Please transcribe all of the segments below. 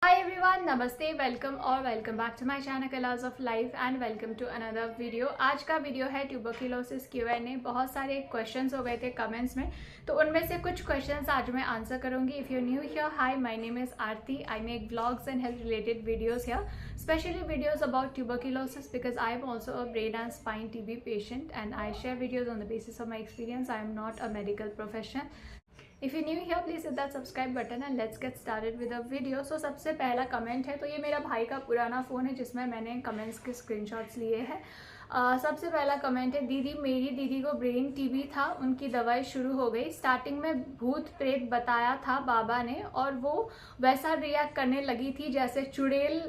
Hi everyone, नमस्ते, welcome और welcome back to my channel colours of life and welcome to another video. आज का video है tuberculosis Q&A। बहुत सारे क्वेश्चंस हो गए थे कमेंट्स में, तो उनमें से कुछ क्वेश्चंस आज मैं आंसर करूंगी। If you new here, hi, my name is Aarti. I make vlogs and health related videos here, specially videos about tuberculosis because I am also a brain and spine TB patient and I share videos on the basis of my experience. I am not a medical professional. If you new here please hit that subscribe button and let's get started with a video. So सबसे पहला comment है, तो ये मेरा भाई का पुराना phone है जिसमें मैंने कमेंट्स के स्क्रीनशॉट्स लिए हैं। सबसे पहला कमेंट है, दीदी मेरी दीदी को ब्रेन TB था, उनकी दवाई शुरू हो गई। स्टार्टिंग में भूत प्रेत बताया था बाबा ने और वो वैसा रिएक्ट करने लगी थी जैसे चुड़ैल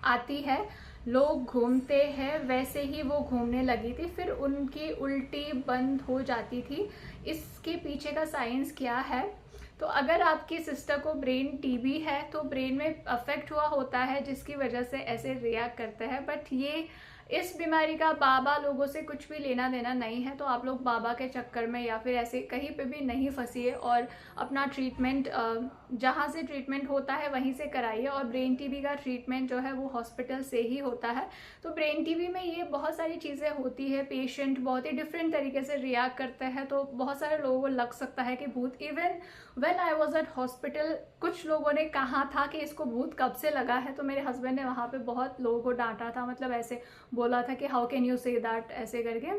आती है, लोग घूमते हैं वैसे ही वो घूमने लगी थी। फिर उनकी उल्टी बंद हो जाती थी। इसके पीछे का साइंस क्या है? तो अगर आपकी सिस्टर को ब्रेन TB है तो ब्रेन में अफेक्ट हुआ होता है जिसकी वजह से ऐसे रिएक्ट करते हैं। बट ये इस बीमारी का बाबा लोगों से कुछ भी लेना देना नहीं है, तो आप लोग बाबा के चक्कर में या फिर ऐसे कहीं पे भी नहीं फंसिए और अपना ट्रीटमेंट जहाँ से ट्रीटमेंट होता है वहीं से कराइए। और ब्रेन TB का ट्रीटमेंट जो है वो हॉस्पिटल से ही होता है। तो ब्रेन TB में ये बहुत सारी चीज़ें होती है, पेशेंट बहुत ही डिफरेंट तरीके से रिएक्ट करते हैं, तो बहुत सारे लोगों को लग सकता है कि भूत। Even when I was at hospital कुछ लोगों ने कहा था कि इसको भूत कब से लगा है, तो मेरे हस्बैंड ने वहाँ पे बहुत लोगों को डांटा था, मतलब ऐसे बोला था कि how can you say that, ऐसे करके।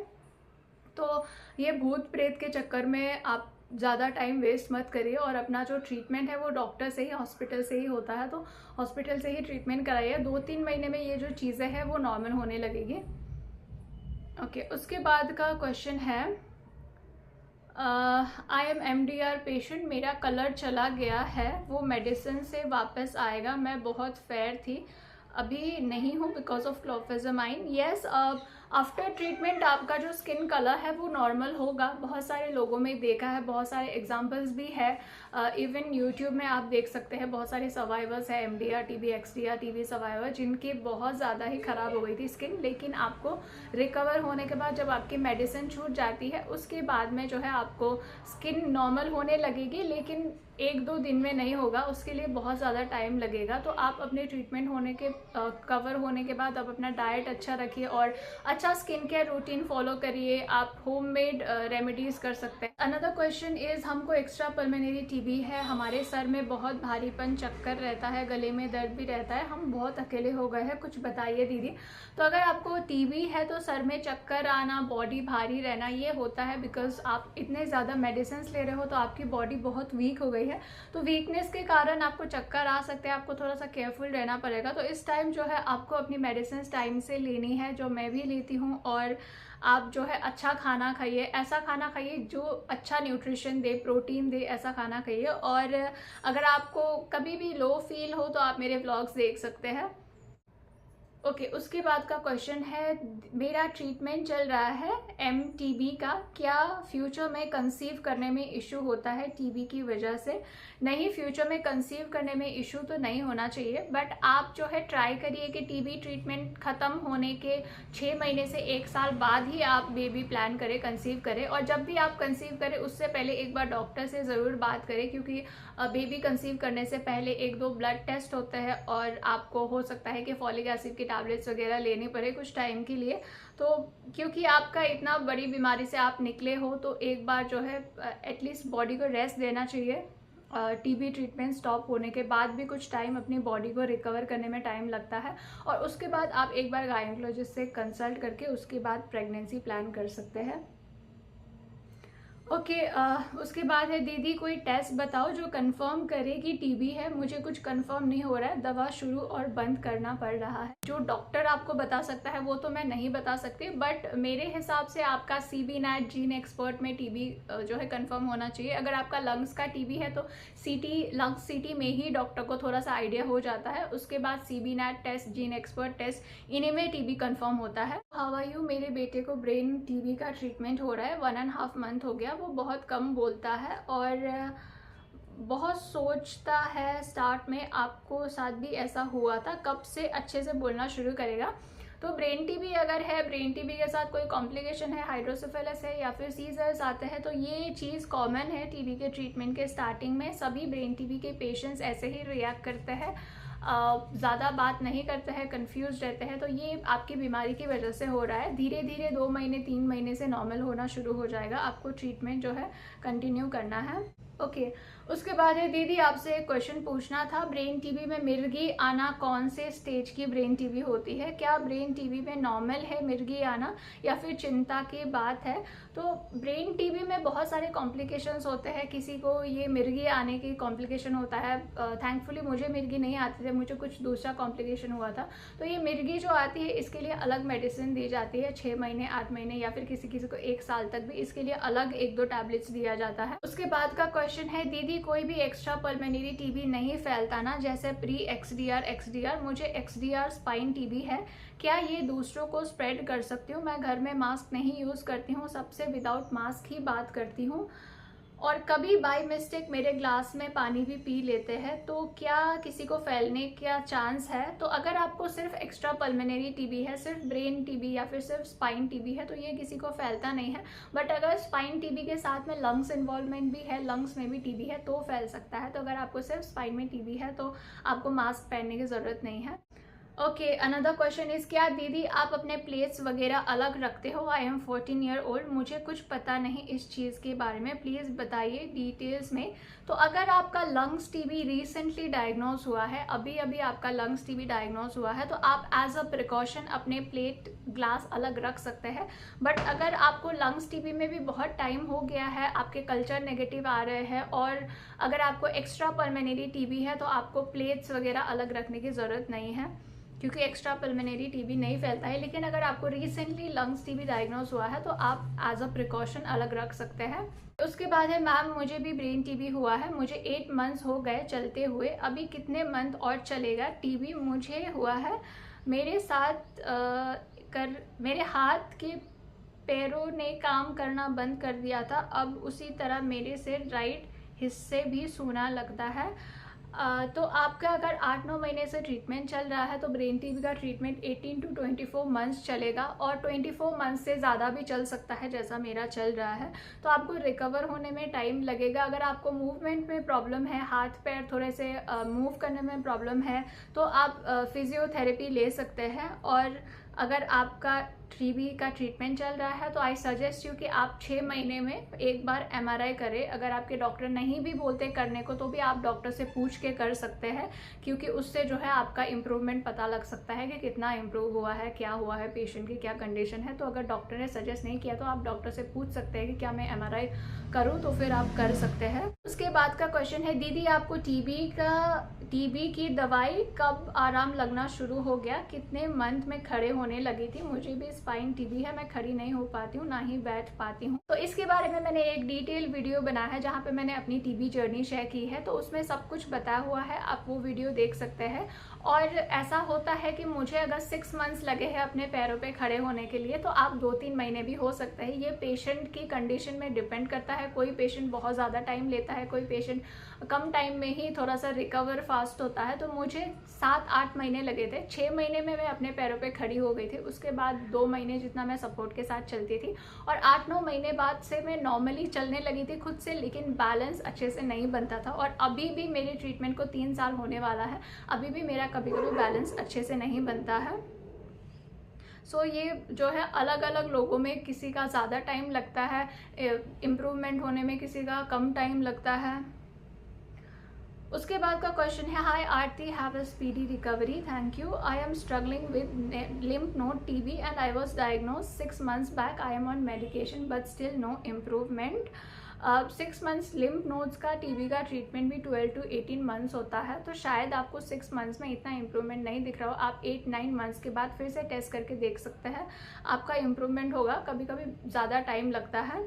तो ये भूत प्रेत के चक्कर में आप ज़्यादा टाइम वेस्ट मत करिए और अपना जो ट्रीटमेंट है वो डॉक्टर से ही, हॉस्पिटल से ही होता है, तो हॉस्पिटल से ही ट्रीटमेंट कराइए। 2-3 महीने में ये जो चीज़ें हैं वो नॉर्मल होने लगेगी। ओके, उसके बाद का क्वेश्चन है, आई एम MDR पेशेंट, मेरा कलर चला गया है, वो मेडिसिन से वापस आएगा। मैं बहुत फेयर थी, अभी नहीं हूँ because of clofazimine. Yes, after treatment आपका जो स्किन कलर है वो नॉर्मल होगा। बहुत सारे लोगों में देखा है, बहुत सारे एग्जांपल्स भी है। इवन यूट्यूब में आप देख सकते हैं, बहुत सारे सर्वाइवर्स है MDR TB XDR TB survivor जिनकी बहुत ज़्यादा ही ख़राब हो गई थी स्किन, लेकिन आपको रिकवर होने के बाद जब आपकी मेडिसिन छूट जाती है उसके बाद में जो है आपको स्किन नॉर्मल होने लगेगी, लेकिन 1-2 दिन में नहीं होगा, उसके लिए बहुत ज़्यादा टाइम लगेगा। तो आप अपने ट्रीटमेंट होने के कवर होने के बाद आप अपना डाइट अच्छा रखिए और अच्छा स्किन केयर रूटीन फॉलो करिए। आप होममेड रेमेडीज़ कर सकते हैं। अनदर क्वेश्चन इज़, हमको एक्स्ट्रा पल्मोनरी TB है, हमारे सर में बहुत भारीपन, चक्कर रहता है, गले में दर्द भी रहता है, हम बहुत अकेले हो गए हैं, कुछ बताइए दीदी। तो अगर आपको TB है तो सर में चक्कर आना, बॉडी भारी रहना, ये होता है बिकॉज आप इतने ज़्यादा मेडिसिन ले रहे हो तो आपकी बॉडी बहुत वीक हो गई है। तो वीकनेस के कारण आपको चक्कर आ सकते हैं, आपको थोड़ा सा केयरफुल रहना पड़ेगा। तो इस टाइम जो है आपको अपनी मेडिसिन टाइम से लेनी है, जो मैं भी लेती हूँ। और आप जो है अच्छा खाना खाइए, ऐसा खाना खाइए जो अच्छा न्यूट्रिशन दे, प्रोटीन दे, ऐसा खाना खाइए। और अगर आपको कभी भी लो फील हो तो आप मेरे व्लॉग्स देख सकते हैं। ओके, उसके बाद का क्वेश्चन है, मेरा ट्रीटमेंट चल रहा है MTB का, क्या फ्यूचर में कंसीव करने में इशू होता है TB की वजह से? नहीं, फ्यूचर में कंसीव करने में इशू तो नहीं होना चाहिए, बट आप जो है ट्राई करिए कि TB ट्रीटमेंट ख़त्म होने के 6 महीने से 1 साल बाद ही आप बेबी प्लान करें, कंसीव करें। और जब भी आप कंसीव करें उससे पहले एक बार डॉक्टर से ज़रूर बात करें, क्योंकि बेबी कंसीव करने से पहले 1-2 ब्लड टेस्ट होते हैं और आपको हो सकता है कि फॉलिक एसिड की टैबलेट्स वगैरह लेनी पड़े कुछ टाइम के लिए। तो क्योंकि आपका इतना बड़ी बीमारी से आप निकले हो तो एक बार जो है एटलीस्ट बॉडी को रेस्ट देना चाहिए। TB ट्रीटमेंट स्टॉप होने के बाद भी कुछ टाइम अपनी बॉडी को रिकवर करने में टाइम लगता है, और उसके बाद आप एक बार गायनेकोलॉजिस्ट से कंसल्ट करके उसके बाद प्रेगनेंसी प्लान कर सकते हैं। ओके, उसके बाद है, दीदी कोई टेस्ट बताओ जो कंफर्म करे कि TB है, मुझे कुछ कंफर्म नहीं हो रहा है, दवा शुरू और बंद करना पड़ रहा है। जो डॉक्टर आपको बता सकता है वो तो मैं नहीं बता सकती, बट मेरे हिसाब से आपका CB-NAT जीन एक्सपर्ट में TB जो है कंफर्म होना चाहिए। अगर आपका लंग्स का TB है तो लंग्स CT में ही डॉक्टर को थोड़ा सा आइडिया हो जाता है, उसके बाद CB-NAT test, gene expert test, इन्हीं में TB कंफर्म होता है। हाउ आर यू, मेरे बेटे को ब्रेन TB का ट्रीटमेंट हो रहा है, 1.5 मंथ हो गया, वो बहुत कम बोलता है और बहुत सोचता है। स्टार्ट में आपको साथ भी ऐसा हुआ था, कब से अच्छे से बोलना शुरू करेगा? तो ब्रेन TB अगर है, ब्रेन TB के साथ कोई कॉम्प्लिकेशन है, हाइड्रोसेफेलस है या फिर सीजर्स आते हैं, तो ये चीज़ कॉमन है TB के ट्रीटमेंट के स्टार्टिंग में। सभी ब्रेन TB के पेशेंट्स ऐसे ही रिएक्ट करते हैं। ज़्यादा बात नहीं करते हैं, कंफ्यूज रहते हैं, तो ये आपकी बीमारी की वजह से हो रहा है। धीरे धीरे 2 महीने 3 महीने से नॉर्मल होना शुरू हो जाएगा। आपको ट्रीटमेंट जो है कंटिन्यू करना है। ओके उसके बाद है दीदी आपसे एक क्वेश्चन पूछना था, ब्रेन टीबी में मिर्गी आना कौन से स्टेज की ब्रेन टीबी होती है? क्या ब्रेन टीबी में नॉर्मल है मिर्गी आना या फिर चिंता की बात है? तो ब्रेन टीबी में बहुत सारे कॉम्प्लिकेशंस होते हैं। किसी को ये मिर्गी आने की कॉम्प्लिकेशन होता है। थैंकफुली मुझे मिर्गी नहीं आती थी, मुझे कुछ दूसरा कॉम्प्लिकेशन हुआ था। तो ये मिर्गी जो आती है इसके लिए अलग मेडिसिन दी जाती है, 6 महीने 8 महीने या फिर किसी किसी को 1 साल तक भी इसके लिए अलग 1-2 टैबलेट्स दिया जाता है। उसके बाद का क्वेश्चन है दीदी कोई भी एक्स्ट्रा पल्मोनरी टीबी नहीं फैलता ना, जैसे प्री एक्सडीआर? मुझे एक्सडीआर स्पाइन टीबी है, क्या ये दूसरों को स्प्रेड कर सकती हूँ? मैं घर में मास्क नहीं यूज़ करती हूँ, सबसे विदाउट मास्क ही बात करती हूँ और कभी बाय मिस्टेक मेरे ग्लास में पानी भी पी लेते हैं, तो क्या किसी को फैलने का चांस है? तो अगर आपको सिर्फ एक्स्ट्रा पल्मोनरी टीबी है, सिर्फ ब्रेन टीबी या फिर सिर्फ स्पाइन टीबी है, तो ये किसी को फैलता नहीं है। बट अगर स्पाइन टीबी के साथ में लंग्स इन्वॉल्वमेंट भी है, लंग्स में भी टीबी है, तो फैल सकता है। तो अगर आपको सिर्फ स्पाइन में टीबी है तो आपको मास्क पहनने की ज़रूरत नहीं है। ओके अनदर क्वेश्चन इज, क्या दीदी आप अपने प्लेट्स वगैरह अलग रखते हो? आई एम 14 ईयर ओल्ड, मुझे कुछ पता नहीं इस चीज़ के बारे में, प्लीज़ बताइए डिटेल्स में। तो अगर आपका लंग्स टीबी रिसेंटली डायग्नोज हुआ है, अभी अभी आपका लंग्स टीबी डायग्नोज हुआ है, तो आप एज अ प्रिकॉशन अपने प्लेट ग्लास अलग रख सकते हैं। बट अगर आपको लंग्स टीबी में भी बहुत टाइम हो गया है, आपके कल्चर नेगेटिव आ रहे हैं और अगर आपको एक्स्ट्रा पल्मोनरी टीबी है, तो आपको प्लेट्स वगैरह अलग रखने की ज़रूरत नहीं है, क्योंकि एक्स्ट्रा पल्मोनरी टीबी नहीं फैलता है। लेकिन अगर आपको रिसेंटली लंग्स टीबी डायग्नोज हुआ है तो आप एज अ प्रिकॉशन अलग रख सकते हैं। उसके बाद है मैम मुझे भी ब्रेन टीबी हुआ है, मुझे 8 मंथ्स हो गए चलते हुए, अभी कितने मंथ और चलेगा? टीबी मुझे हुआ है, मेरे साथ मेरे हाथ के पैरों ने काम करना बंद कर दिया था, अब उसी तरह मेरे से राइट हिस्से भी सूना लगता है। तो आपका अगर 8-9 महीने से ट्रीटमेंट चल रहा है तो ब्रेन टीबी का ट्रीटमेंट 18 to 24 मंथ्स चलेगा और 24 मंथ्स से ज़्यादा भी चल सकता है, जैसा मेरा चल रहा है। तो आपको रिकवर होने में टाइम लगेगा। अगर आपको मूवमेंट में प्रॉब्लम है, हाथ पैर थोड़े से मूव करने में प्रॉब्लम है, तो आप फिजियोथेरेपी ले सकते हैं। और अगर आपका टीबी का ट्रीटमेंट चल रहा है तो आई सजेस्ट यू कि आप 6 महीने में एक बार MRI करें। अगर आपके डॉक्टर नहीं भी बोलते करने को तो भी आप डॉक्टर से पूछ के कर सकते हैं, क्योंकि उससे जो है आपका इम्प्रूवमेंट पता लग सकता है कि कितना इम्प्रूव हुआ है, क्या हुआ है, पेशेंट की क्या कंडीशन है। तो अगर डॉक्टर ने सजेस्ट नहीं किया तो आप डॉक्टर से पूछ सकते हैं कि क्या मैं MRI करूँ, तो फिर आप कर सकते हैं। उसके बाद का क्वेश्चन है दीदी आपको टीबी की दवाई कब आराम लगना शुरू हो गया? कितने मंथ में खड़े होने लगी थी? मुझे भी स्पाइन टीबी है, मैं खड़ी नहीं हो पाती हूँ, ना ही बैठ पाती हूँ। तो इसके बारे में मैंने एक डिटेल वीडियो बनाया है जहाँ पे मैंने अपनी टीबी जर्नी शेयर की है, तो उसमें सब कुछ बताया हुआ है, आप वो वीडियो देख सकते हैं। और ऐसा होता है कि मुझे अगर 6 मंथ्स लगे हैं अपने पैरों पे खड़े होने के लिए, तो आप 2-3 महीने भी हो सकते हैं। ये पेशेंट की कंडीशन में डिपेंड करता है। कोई पेशेंट बहुत ज़्यादा टाइम लेता है, कोई पेशेंट कम टाइम में ही थोड़ा सा रिकवर फास्ट होता है। तो मुझे 7-8 महीने लगे थे। 6 महीने में मैं अपने पैरों पे खड़ी हो गई थी। उसके बाद 2 महीने जितना मैं सपोर्ट के साथ चलती थी और 8-9 महीने बाद से मैं नॉर्मली चलने लगी थी खुद से, लेकिन बैलेंस अच्छे से नहीं बनता था। और अभी भी मेरे ट्रीटमेंट को 3 साल होने वाला है, अभी भी मेरा कभी कभी बैलेंस अच्छे से नहीं बनता है। सो ये जो है अलग अलग लोगों में, किसी का ज़्यादा टाइम लगता है इम्प्रूवमेंट होने में, किसी का कम टाइम लगता है। उसके बाद का क्वेश्चन है, hi Aarti, have a speedy recovery, thank you. I am struggling with lymph node TB and I was diagnosed 6 months back. I am on medication but still no improvement. 6 months lymph nodes का TB का treatment भी 12 to 18 months होता है, तो शायद आपको 6 months में इतना इम्प्रूवमेंट नहीं दिख रहा हो। आप 8-9 मंथ्स के बाद फिर से टेस्ट करके देख सकते हैं, आपका इम्प्रूवमेंट होगा। कभी कभी ज़्यादा टाइम लगता है।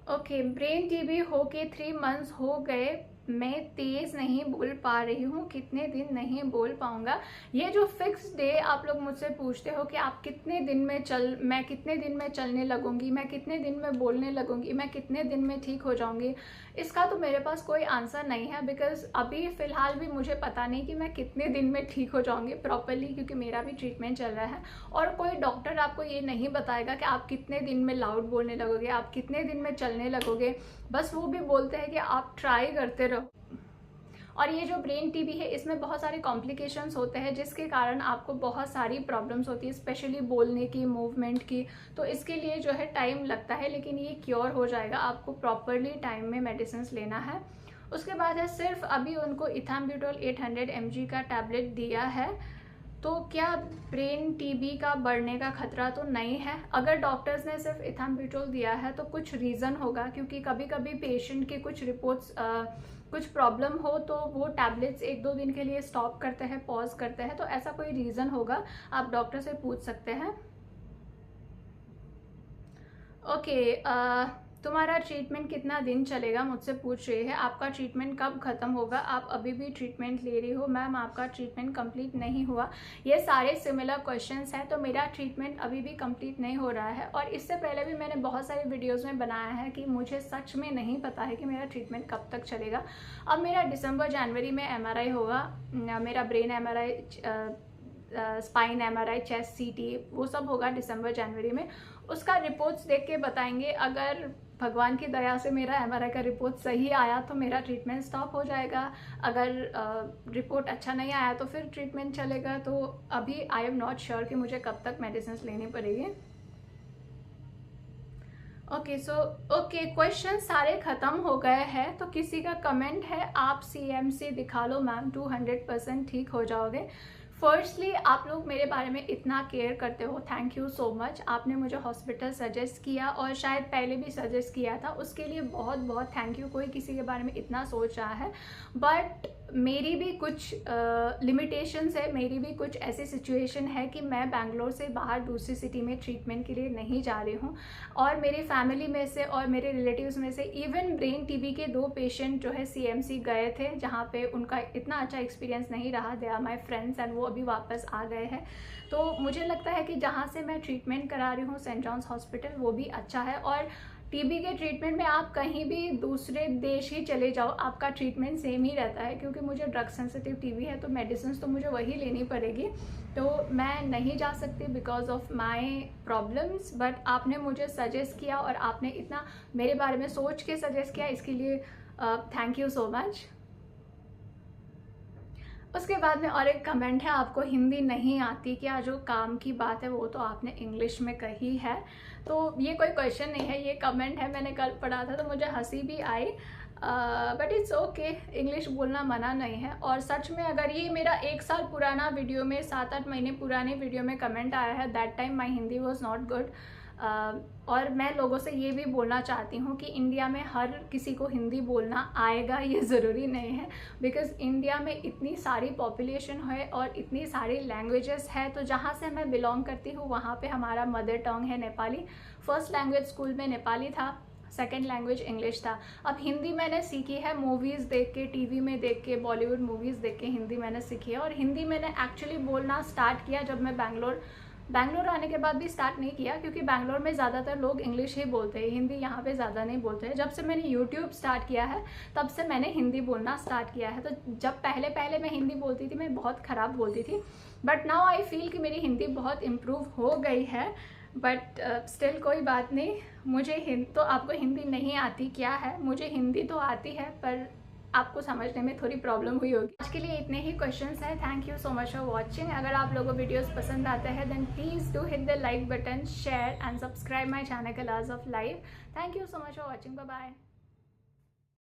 ओके ब्रेन टीबी होके 3 मंथ्स हो गए, मैं तेज़ नहीं बोल पा रही हूँ, कितने दिन नहीं बोल पाऊँगा? ये जो फिक्स डे आप लोग मुझसे पूछते हो कि आप कितने दिन में मैं कितने दिन में चलने लगूंगी, मैं कितने दिन में बोलने लगूंगी, मैं कितने दिन में ठीक हो जाऊंगी, इसका तो मेरे पास कोई आंसर नहीं है। बिकॉज अभी फ़िलहाल भी मुझे पता नहीं कि मैं कितने दिन में ठीक हो जाऊंगी प्रॉपरली, क्योंकि मेरा भी ट्रीटमेंट चल रहा है। और कोई डॉक्टर आपको ये नहीं बताएगा कि आप कितने दिन में लाउड बोलने लगोगे, आप कितने दिन में चलने लगोगे। बस वो भी बोलते हैं कि आप ट्राई करते रहो। और ये जो ब्रेन टीबी है इसमें बहुत सारे कॉम्प्लिकेशंस होते हैं जिसके कारण आपको बहुत सारी प्रॉब्लम्स होती है, स्पेशली बोलने की, मूवमेंट की। तो इसके लिए जो है टाइम लगता है, लेकिन ये क्योर हो जाएगा। आपको प्रॉपरली टाइम में मेडिसिन लेना है। उसके बाद है सिर्फ अभी उनको इथाम्ब्यूटोल 800 mg का टैबलेट दिया है। तो क्या ब्रेन टीबी का बढ़ने का खतरा तो नहीं है। अगर डॉक्टर्स ने सिर्फ इथाम्ब्यूटोल दिया है तो कुछ रीज़न होगा, क्योंकि कभी कभी पेशेंट के कुछ रिपोर्ट्स कुछ प्रॉब्लम हो तो वो टैबलेट्स 1-2 दिन के लिए स्टॉप करते हैं, पॉज करते हैं। तो ऐसा कोई रीज़न होगा, आप डॉक्टर से पूछ सकते हैं। ओके, तुम्हारा ट्रीटमेंट कितना दिन चलेगा, मुझसे पूछ रही है। आपका ट्रीटमेंट कब ख़त्म होगा? आप अभी भी ट्रीटमेंट ले रही हो? मैम आपका ट्रीटमेंट कंप्लीट नहीं हुआ। ये सारे सिमिलर क्वेश्चंस हैं। तो मेरा ट्रीटमेंट अभी भी कंप्लीट नहीं हो रहा है, और इससे पहले भी मैंने बहुत सारे वीडियोज़ में बनाया है कि मुझे सच में नहीं पता है कि मेरा ट्रीटमेंट कब तक चलेगा। अब मेरा दिसंबर-जनवरी में MRI होगा, मेरा brain MRI, spine MRI, chest CT, वो सब होगा दिसंबर-जनवरी में। उसका रिपोर्ट्स देख के बताएंगे। अगर भगवान की दया से मेरा MRI का रिपोर्ट सही आया तो मेरा ट्रीटमेंट स्टॉप हो जाएगा। अगर रिपोर्ट अच्छा नहीं आया तो फिर ट्रीटमेंट चलेगा। तो अभी आई एम नॉट श्योर कि मुझे कब तक मेडिसिन लेनी पड़ेगी। ओके, क्वेश्चन सारे ख़त्म हो गए हैं। तो किसी का कमेंट है, आप CMC दिखा लो मैम, 200% ठीक हो जाओगे। फर्स्टली आप लोग मेरे बारे में इतना केयर करते हो, थैंक यू सो मच। आपने मुझे हॉस्पिटल सजेस्ट किया, और शायद पहले भी सजेस्ट किया था, उसके लिए बहुत बहुत थैंक यू। कोई किसी के बारे में इतना सोच रहा है। बट मेरी भी कुछ लिमिटेशंस है, मेरी भी कुछ ऐसी सिचुएशन है कि मैं बैंगलोर से बाहर दूसरी सिटी में ट्रीटमेंट के लिए नहीं जा रही हूँ। और मेरी फैमिली में से और मेरे रिलेटिव्स में से इवन ब्रेन टीबी के 2 पेशेंट जो है CMC गए थे, जहाँ पे उनका इतना अच्छा एक्सपीरियंस नहीं रहा। They are my friends and वो अभी वापस आ गए हैं। तो मुझे लगता है कि जहाँ से मैं ट्रीटमेंट करा रही हूँ, सेंट जॉन्स हॉस्पिटल, वो भी अच्छा है। और टीबी के ट्रीटमेंट में आप कहीं भी दूसरे देश ही चले जाओ, आपका ट्रीटमेंट सेम ही रहता है। क्योंकि मुझे ड्रग सेंसिटिव टीबी है, तो मेडिसिन तो मुझे वही लेनी पड़ेगी। तो मैं नहीं जा सकती because of my problems. But आपने मुझे सजेस्ट किया, और आपने इतना मेरे बारे में सोच के सजेस्ट किया, इसके लिए थैंक यू सो मच। उसके बाद में और एक कमेंट है, आपको हिंदी नहीं आती क्या? जो काम की बात है वो तो आपने इंग्लिश में कही है। तो ये कोई क्वेश्चन नहीं है, ये कमेंट है। मैंने कल पढ़ा था तो मुझे हंसी भी आई, बट इट्स ओके, इंग्लिश बोलना मना नहीं है। और सच में अगर ये मेरा 1 साल पुराना वीडियो में, 7-8 महीने पुराने वीडियो में कमेंट आया है, that time my Hindi was not good. और मैं लोगों से ये भी बोलना चाहती हूँ कि इंडिया में हर किसी को हिंदी बोलना आएगा ये ज़रूरी नहीं है। बिकॉज़ इंडिया में इतनी सारी पॉपुलेशन है और इतनी सारी लैंग्वेजेस है। तो जहाँ से मैं बिलोंग करती हूँ वहाँ पे हमारा मदर टंग है नेपाली। फर्स्ट लैंग्वेज स्कूल में नेपाली था, सेकेंड लैंग्वेज इंग्लिश था। अब हिंदी मैंने सीखी है मूवीज़ देख के, टीवी में देख के, बॉलीवुड मूवीज़ देख के हिंदी मैंने सीखी है। और हिंदी मैंने एक्चुअली बोलना स्टार्ट किया जब मैं बैंगलोर आने के बाद भी स्टार्ट नहीं किया, क्योंकि बैंगलोर में ज़्यादातर लोग इंग्लिश ही बोलते हैं, हिंदी यहाँ पे ज़्यादा नहीं बोलते हैं। जब से मैंने यूट्यूब स्टार्ट किया है तब से मैंने हिंदी बोलना स्टार्ट किया है। तो जब पहले मैं हिंदी बोलती थी, मैं बहुत ख़राब बोलती थी। बट नाउ आई फील कि मेरी हिंदी बहुत इम्प्रूव हो गई है। बट स्टिल कोई बात नहीं, मुझे तो आपको हिंदी नहीं आती क्या है? मुझे हिंदी तो आती है, पर आपको समझने में थोड़ी प्रॉब्लम हुई होगी। आज के लिए इतने ही क्वेश्चंस हैं। Thank you so much for watching. अगर आप लोगों को वीडियोस पसंद आते हैं then please do hit the like button, share and subscribe my channel colours of life. Thank you so much for watching. Bye bye.